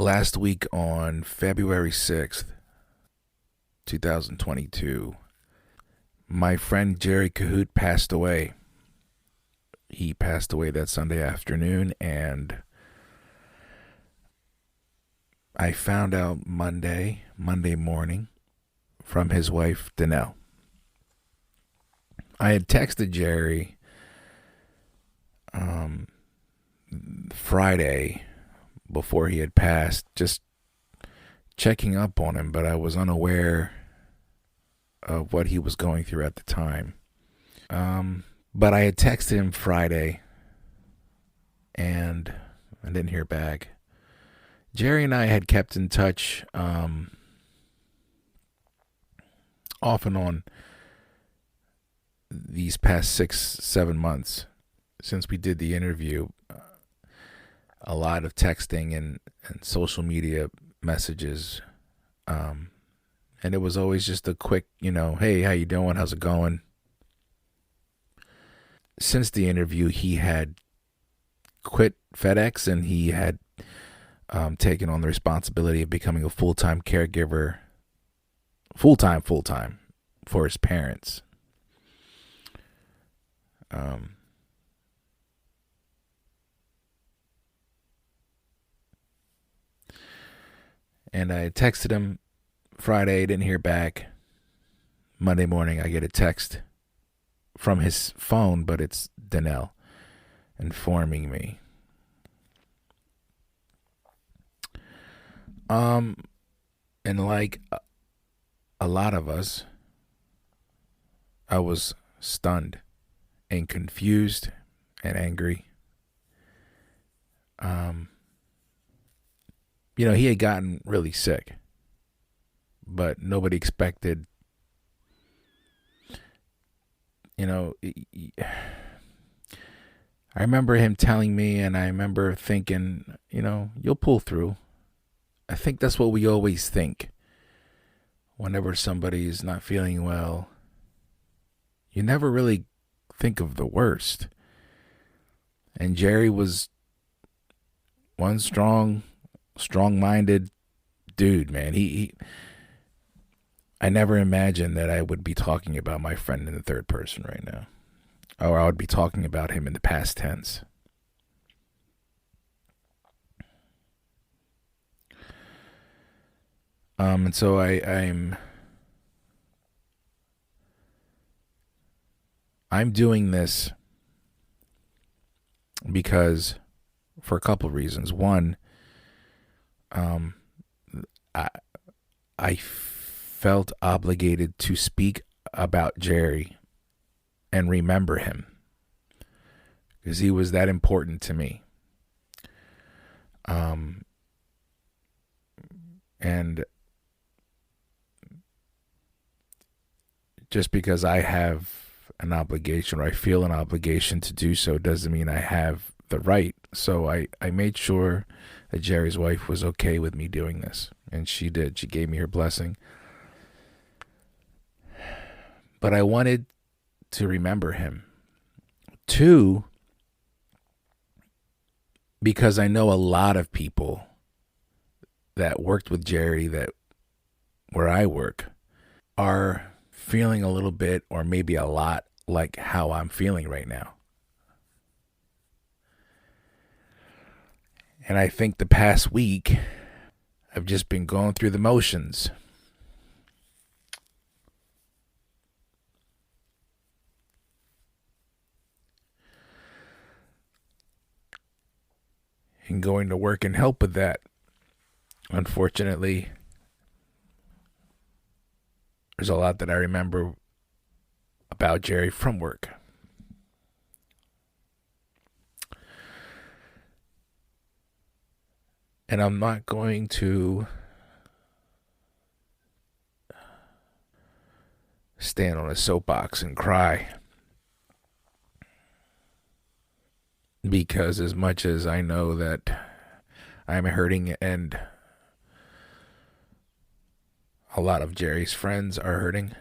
Last week on February 6th, 2022, my friend Jerry Cahoot passed away. He passed away that Sunday afternoon, and I found out Monday morning, from his wife, Danelle. I had texted Jerry Friday before he had passed, just checking up on him, but I was unaware of what he was going through at the time. But I had texted him Friday, and I didn't hear back. Jerry and I had kept in touch off and on these past 6-7 months since we did the interview. A lot of texting and social media messages. And it was always just a quick, hey, how you doing? How's it going? Since the interview, he had quit FedEx and he had taken on the responsibility of becoming a full-time caregiver, full-time, for his parents. And I texted him Friday, didn't hear back. Monday morning, I get a text from his phone, but it's Danelle informing me. And like a lot of us, I was stunned and confused and angry. He had gotten really sick, but nobody expected, I remember him telling me, and I remember thinking, you'll pull through. I think that's what we always think. Whenever somebody's not feeling well, you never really think of the worst. And Jerry was one strong-minded dude, man. I never imagined that I would be talking about my friend in the third person right now. Or I would be talking about him in the past tense. And so I'm doing this because, for a couple of reasons. One, I felt obligated to speak about Jerry and remember him because he was that important to me. And just because I have an obligation, or I feel an obligation to do so, doesn't mean I have the right. So I made sure that Jerry's wife was okay with me doing this. And she did. She gave me her blessing. But I wanted to remember him. Two, because I know a lot of people that worked with Jerry, that where I work, are feeling a little bit, or maybe a lot, like how I'm feeling right now. And I think the past week, I've just been going through the motions. And going to work and help with that. Unfortunately, there's a lot that I remember about Jerry from work. And I'm not going to stand on a soapbox and cry, because as much as I know that I'm hurting, and a lot of Jerry's friends are hurting,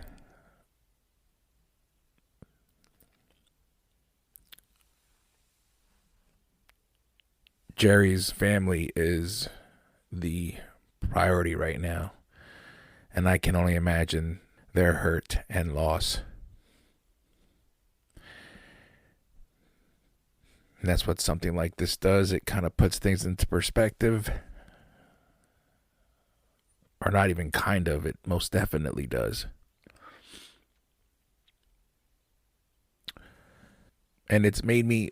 Jerry's family is the priority right now. And I can only imagine their hurt and loss. And that's what something like this does. It kind of puts things into perspective. Or not even kind of, it most definitely does. And it's made me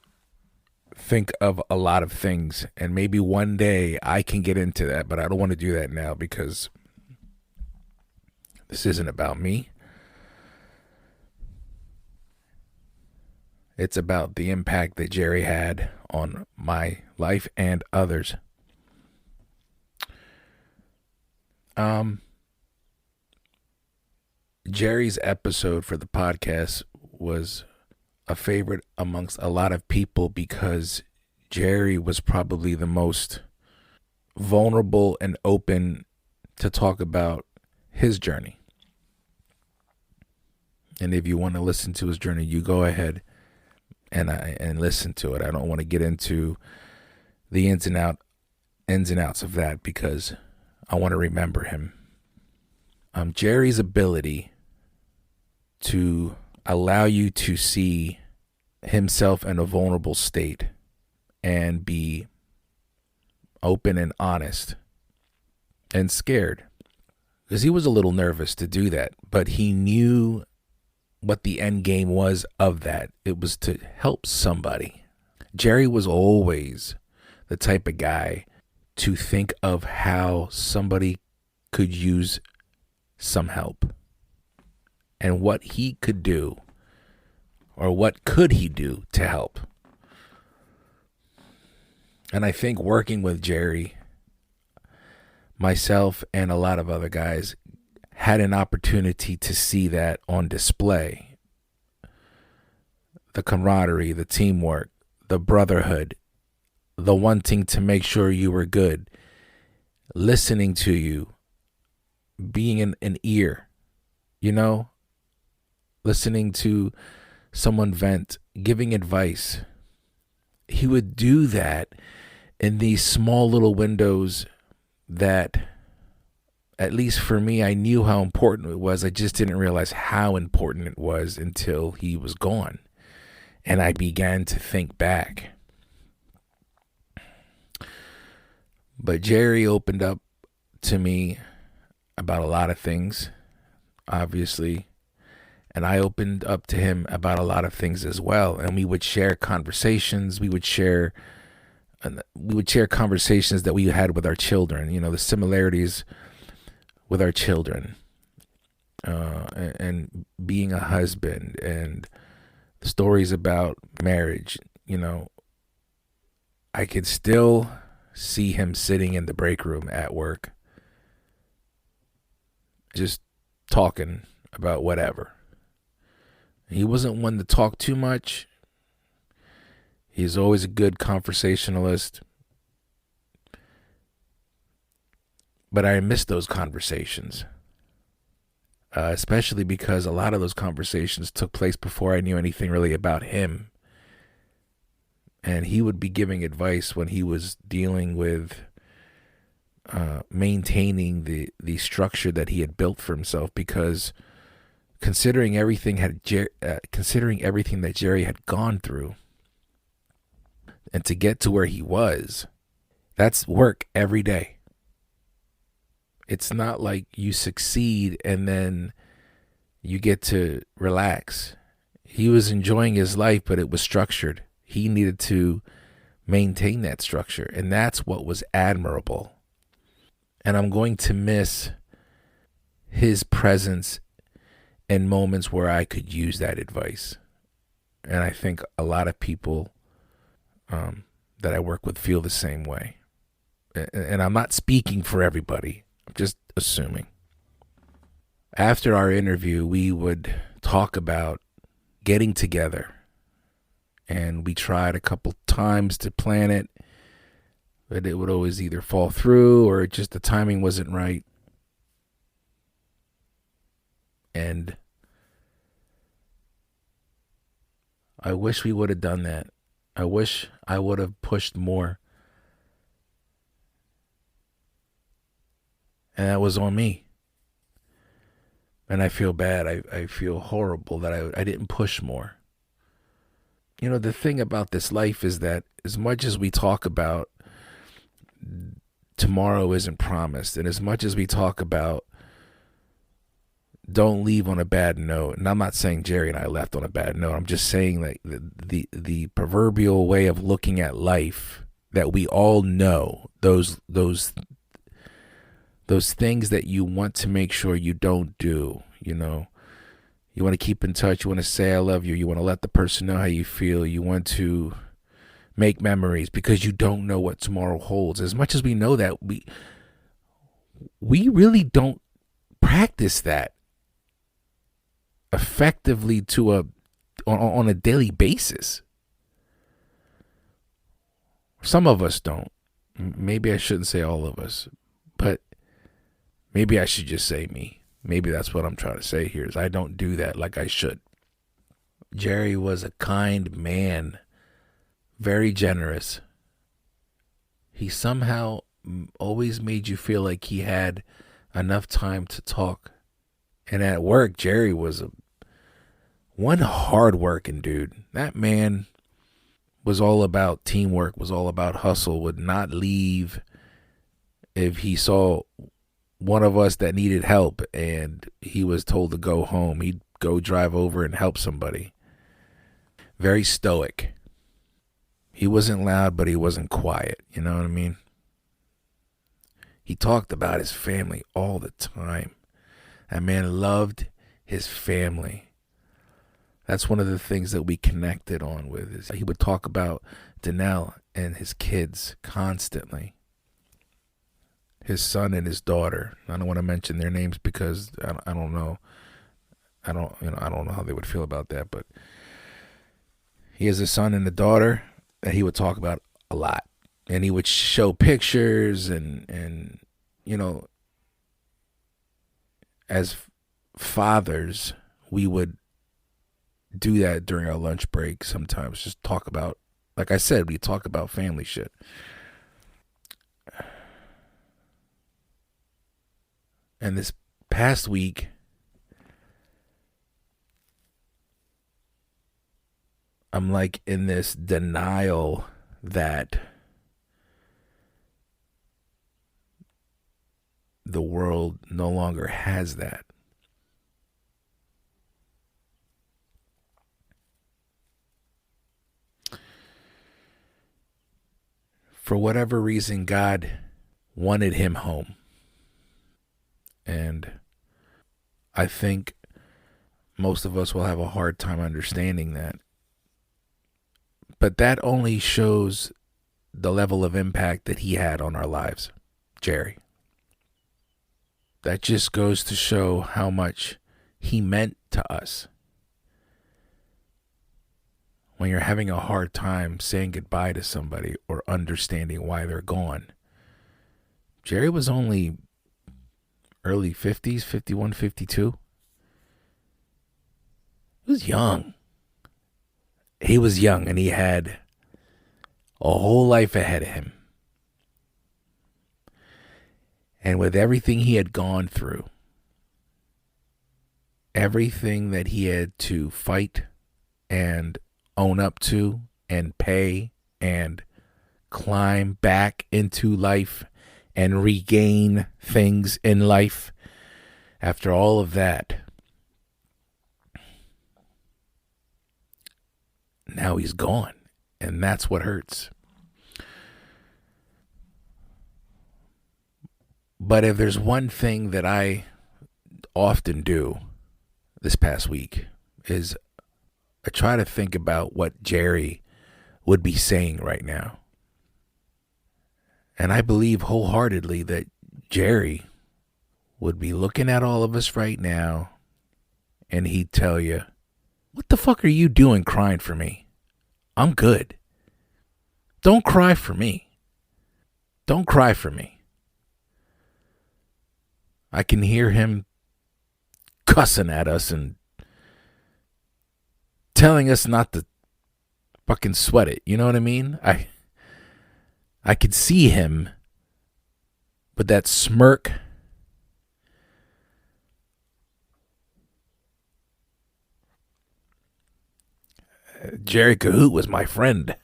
think of a lot of things. And maybe one day I can get into that, but I don't want to do that now because this isn't about me. It's about the impact that Jerry had on my life and others. Jerry's episode for the podcast was a favorite amongst a lot of people because Jerry was probably the most vulnerable and open to talk about his journey. And if you want to listen to his journey, you go ahead and listen to it. I don't want to get into the ins and outs of that because I want to remember him. Jerry's ability to allow you to see himself in a vulnerable state and be open and honest and scared, because he was a little nervous to do that, but he knew what the end game was of that. It was to help somebody. Jerry was always the type of guy to think of how somebody could use some help and what he could do or what could he do to help. And I think working with Jerry, myself and a lot of other guys had an opportunity to see that on display. The camaraderie, the teamwork, the brotherhood, the wanting to make sure you were good, listening to you, being an ear, listening to someone vent, giving advice. He would do that in these small little windows that, at least for me, I knew how important it was. I just didn't realize how important it was until he was gone. And I began to think back. But Jerry opened up to me about a lot of things, obviously. And I opened up to him about a lot of things as well. And we would share conversations. We would share conversations that we had with our children, the similarities with our children, and being a husband, and stories about marriage. I could still see him sitting in the break room at work, just talking about whatever. He wasn't one to talk too much. He's always a good conversationalist. But I miss those conversations, especially because a lot of those conversations took place before I knew anything really about him. And he would be giving advice when he was dealing with maintaining the structure that he had built for himself, because considering everything that Jerry had gone through, and to get to where he was, that's work every day. It's not like you succeed and then you get to relax. He was enjoying his life, but it was structured. He needed to maintain that structure, and that's what was admirable. And I'm going to miss his presence in moments where I could use that advice. And I think a lot of people that I work with feel the same way. And I'm not speaking for everybody. I'm just assuming. After our interview, we would talk about getting together. And we tried a couple times to plan it, but it would always either fall through or just the timing wasn't right. And I wish we would have done that. I wish I would have pushed more. And that was on me. And I feel bad. I feel horrible that I didn't push more. You know, the thing about this life is that as much as we talk about tomorrow isn't promised, and as much as we talk about don't leave on a bad note, and I'm not saying Jerry and I left on a bad note, I'm just saying that the proverbial way of looking at life that we all know, those things that you want to make sure you don't do, you know. You want to keep in touch. You want to say I love you. You want to let the person know how you feel. You want to make memories because you don't know what tomorrow holds. As much as we know that, we really don't practice that effectively on a daily basis. Some of us don't. Maybe I shouldn't say all of us, but maybe I should just say me. Maybe that's what I'm trying to say here is I don't do that like I should. Jerry was a kind man, very generous. He somehow always made you feel like he had enough time to talk. And at work, Jerry was one hard-working dude. That man was all about teamwork, was all about hustle, would not leave if he saw one of us that needed help and he was told to go home. He'd go drive over and help somebody. Very stoic. He wasn't loud, but he wasn't quiet. You know what I mean? He talked about his family all the time. That man loved his family. That's one of the things that we connected on with. Is he would talk about Danelle and his kids constantly. His son and his daughter. I don't want to mention their names because I don't know. I don't know how they would feel about that. But he has a son and a daughter that he would talk about a lot, and he would show pictures and you know, as fathers, we would do that during our lunch break sometimes. Just talk about, like I said, we talk about family shit. And this past week, I'm like in this denial that the world no longer has that. For whatever reason, God wanted him home. And I think most of us will have a hard time understanding that. But that only shows the level of impact that he had on our lives, Jerry. That just goes to show how much he meant to us. When you're having a hard time saying goodbye to somebody or understanding why they're gone. Jerry was only early 50s, 51, 52. He was young. He was young and he had a whole life ahead of him. And with everything he had gone through, everything that he had to fight and own up to and pay and climb back into life and regain things in life, after all of that, now he's gone. And that's what hurts. But if there's one thing that I often do this past week is I try to think about what Jerry would be saying right now. And I believe wholeheartedly that Jerry would be looking at all of us right now and he'd tell you, what the fuck are you doing crying for me? I'm good. Don't cry for me. Don't cry for me. I can hear him cussing at us and telling us not to fucking sweat it. You know what I mean? I could see him with that smirk Jerry Cahoot was my friend.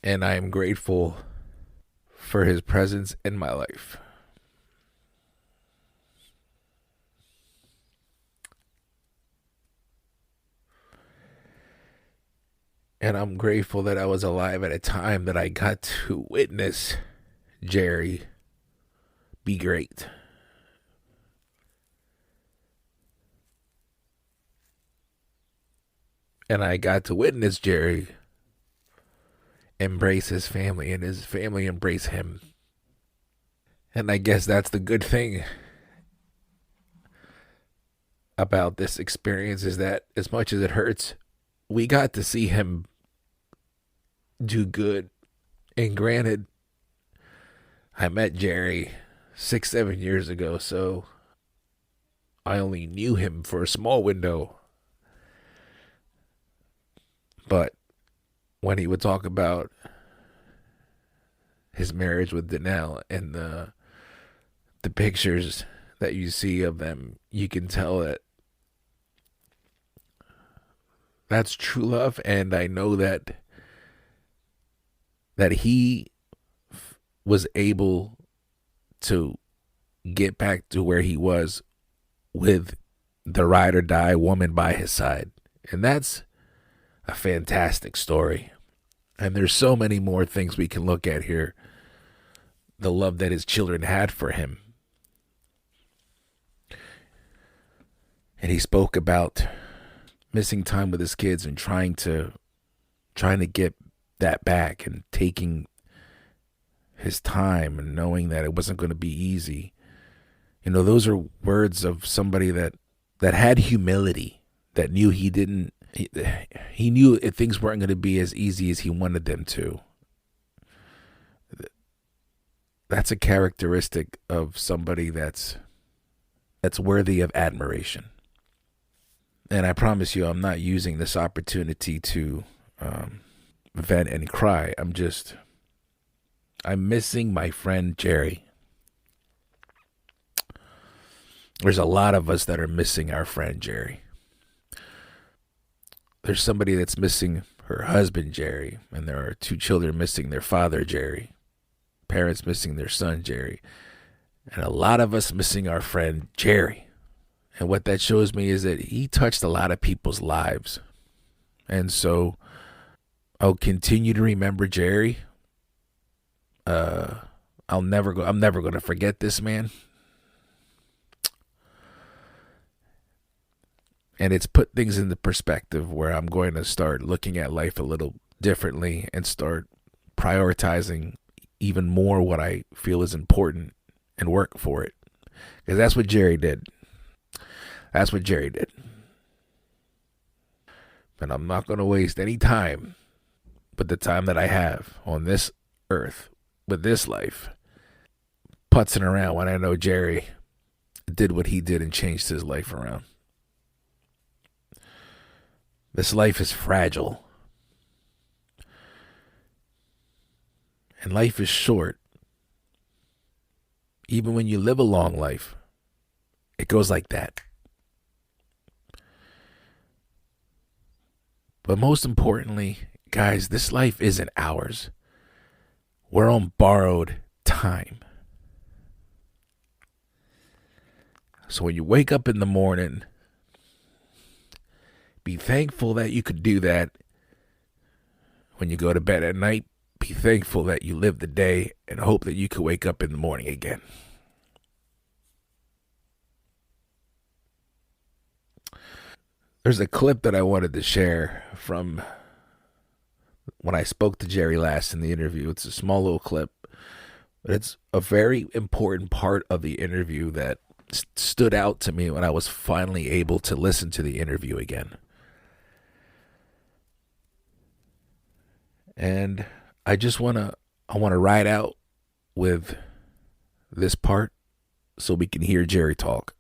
And I am grateful for his presence in my life. And I'm grateful that I was alive at a time that I got to witness Jerry be great. And I got to witness Jerry embrace his family and his family embrace him. And I guess that's the good thing about this experience, is that as much as it hurts, we got to see him do good. And granted, I met Jerry 6-7 years ago, so I only knew him for a small window. But when he would talk about his marriage with Danelle and the pictures that you see of them, you can tell that that's true love. And I know that he was able to get back to where he was with the ride or die woman by his side. And that's a fantastic story. And there's so many more things we can look at here. The love that his children had for him. And he spoke about missing time with his kids and trying to get that back, and taking his time and knowing that it wasn't going to be easy. You know, those are words of somebody that had humility, that knew he knew things weren't going to be as easy as he wanted them to. That's a characteristic of somebody that's worthy of admiration. And I promise you, I'm not using this opportunity to vent and cry. I'm missing my friend Jerry. There's a lot of us that are missing our friend Jerry. There's somebody that's missing her husband Jerry, and there are 2 children missing their father Jerry, parents missing their son Jerry, and a lot of us missing our friend Jerry. And what that shows me is that he touched a lot of people's lives. And so I'll continue to remember Jerry. I'm never going to forget this man. And it's put things into perspective where I'm going to start looking at life a little differently and start prioritizing even more what I feel is important and work for it. Because that's what Jerry did. That's what Jerry did. And I'm not going to waste any time but the time that I have on this earth with this life putzing around when I know Jerry did what he did and changed his life around. This life is fragile. And life is short. Even when you live a long life, it goes like that. But most importantly, guys, this life isn't ours. We're on borrowed time. So when you wake up in the morning, be thankful that you could do that. When you go to bed at night, be thankful that you lived the day and hope that you could wake up in the morning again. There's a clip that I wanted to share from when I spoke to Jerry last in the interview. It's a small little clip, but it's a very important part of the interview that stood out to me when I was finally able to listen to the interview again. And I want to ride out with this part so we can hear Jerry talk.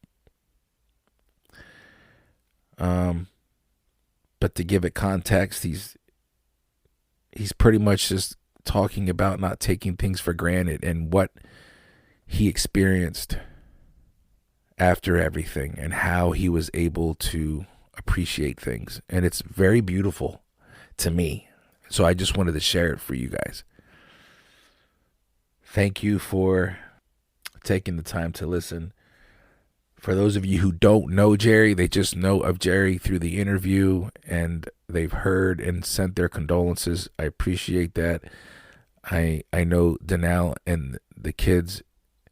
But to give it context, he's pretty much just talking about not taking things for granted and what he experienced after everything and how he was able to appreciate things. And it's very beautiful to me. So I just wanted to share it for you guys. Thank you for taking the time to listen. For those of you who don't know Jerry, they just know of Jerry through the interview and they've heard and sent their condolences. I appreciate that. I know Danelle and the kids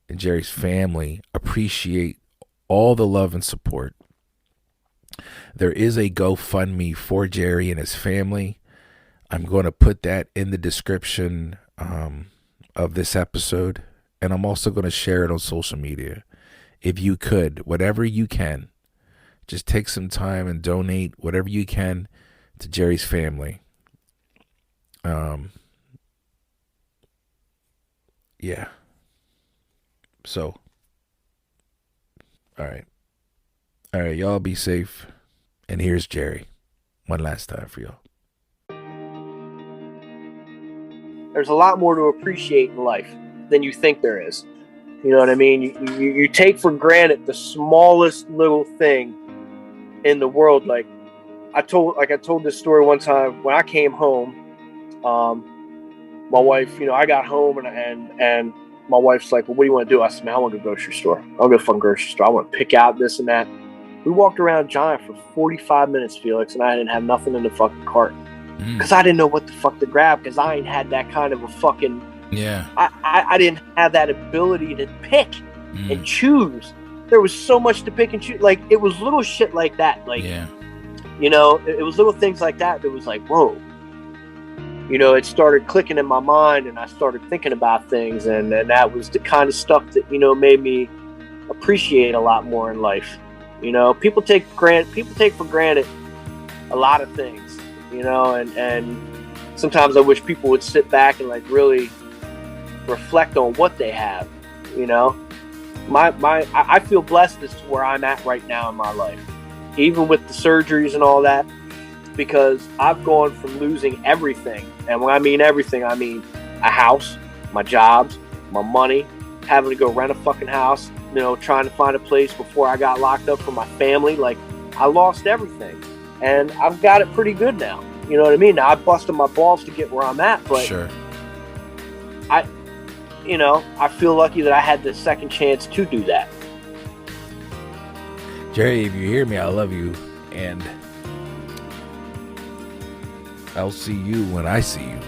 and Jerry's family appreciate all the love and support. There is a GoFundMe for Jerry and his family. I'm going to put that in the description of this episode, and I'm also going to share it on social media. If you could, whatever you can, just take some time and donate whatever you can to Jerry's family. Yeah. So, all right. All right, y'all be safe. And here's Jerry. One last time for y'all. There's a lot more to appreciate in life than you think there is. You know what I mean? You take for granted the smallest little thing in the world. Like I told this story one time when I came home. My wife, I got home and my wife's like, "Well, what do you want to do?" I said, "Man, I want to go to the grocery store. I'll go to the fucking grocery store. I want to pick out this and that." We walked around Giant for 45 minutes, Felix, and I didn't have nothing in the fucking cart because I didn't know what the fuck to grab because I ain't had that kind of a fucking. Yeah. I didn't have that ability to pick and choose. There was so much to pick and choose. Like, it was little shit like that. Like, yeah. It was little things like that was like, whoa. It started clicking in my mind and I started thinking about things. And that was the kind of stuff that, made me appreciate a lot more in life. People take for granted a lot of things, and sometimes I wish people would sit back and like really reflect on what they have. I feel blessed as to where I'm at right now in my life, even with the surgeries and all that, because I've gone from losing everything, and when I mean everything, I mean a house, my jobs, my money, having to go rent a fucking house, trying to find a place before I got locked up for my family. Like, I lost everything, and I've got it pretty good now. You know what I mean? Now I busted my balls to get where I'm at, but sure. I feel lucky that I had the second chance to do that. Jerry, if you hear me, I love you, and I'll see you when I see you.